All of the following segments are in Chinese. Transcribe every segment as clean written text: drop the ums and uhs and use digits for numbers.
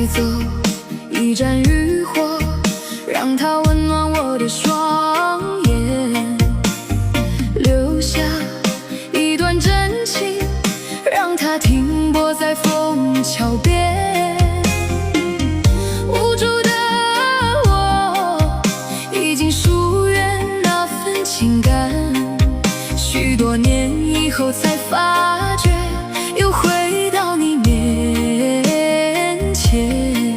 带走一盏渔火，让它温暖我的双眼，留下一段真情，让它停泊在枫桥边。无助的我已经疏远那份情感，许多年以后才发觉又回到你面前。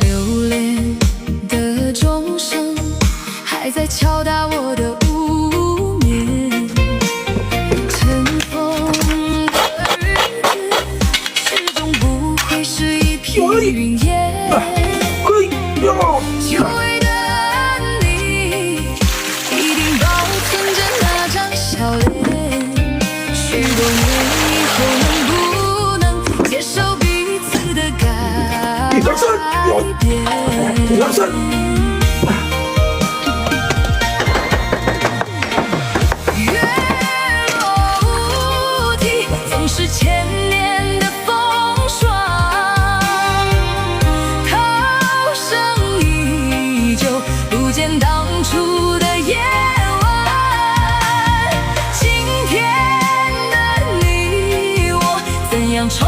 留恋的钟声还在敲打我的无眠，尘封的日子始终不会是一片云烟。久违的你一定保存着那张笑脸，许多年以后能不能接受彼此的改变？月落乌啼，总是千年的风霜，涛声依旧，不见当初的夜晚。今天的你我怎样重